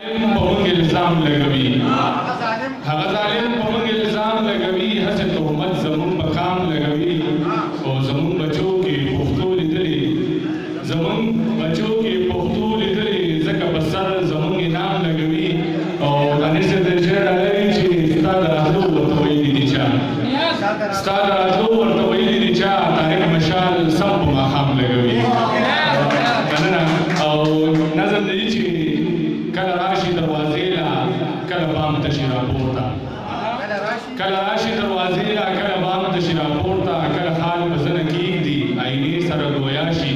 بمونږ الزام لګوي هغه ظالم بمونږ الزام لګوي هڅه تهمت زمونږ په کام لګوي او زمونږ بچو کې پښتو لیدلې زمونږ بچو کې پښتو لیدلې ځکه په سر زمونږ انعام لګوي او انیس د شعر لري چې ستا د راتلو ورته ویلي دي چا ستا د راتلو ورته ویلي دي چا طارق مشال سم په ماښام لګوي مننه او نظم دی چې کله راشي دروازې لا کله بام ته شي راپورته کله راشي دروازې لا کله بام ته شي راپورته کله حال په زنه کېږدي آینې سره ګویا شي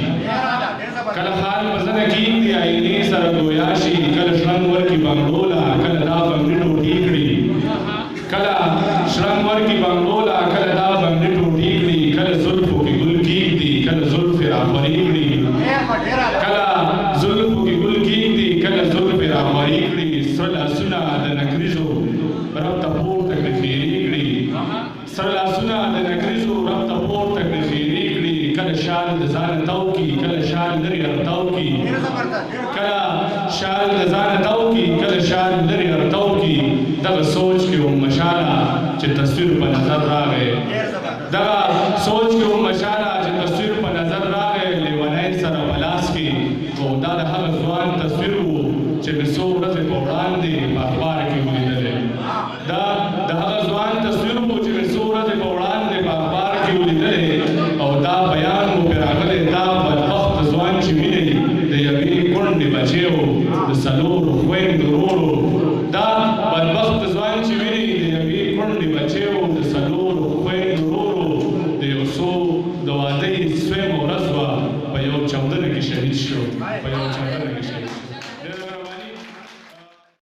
کله حال په زنه کېږدي آینې سره ګویا شي کله شرنګ ورکړي بنګړوله کله دا بنګړي ټوټې کړي کله شرنګ ورکړي بنګړوله کله دا بنګړي ټوټې کړي کله زلفو کې ګل کېږدي کله زلفې راخورې کړي کله زلفو کې ګل کېږدي کله زلفې راخورې کړي سره لاسونه د نکریزو رب ته پورته کړي خیرې کړي سره لاسونه د نکریزو رب ته پورته کړي خیرې کړي کله شال د ځانه تاو کړي کله شال لرې ارتاو کړي کله شال د ځانه تاو کړي کله شال لرې ارتاو کړي دغه سوچ کې و مشاله چې تصویر په نظر راغی دغه سوچ کې و مشاله چې تصویر په نظر راغی لیونی سره په لاس کې او دا د هغه ځوان تصویر و چې مې څو ورځې په وړاندې په اخبار کې ولیدلی دا د هغه ځوان تصویر و چې مې څو ورځې په وړاندې په اخبار کې ولیدلی او دا بیان مو پرې راغلی دا بدبخت ځوان چې وینئ د یوې کونډې بچی و د څلورو خویندو وروڼو دا بدبخت ځوان چې وینئ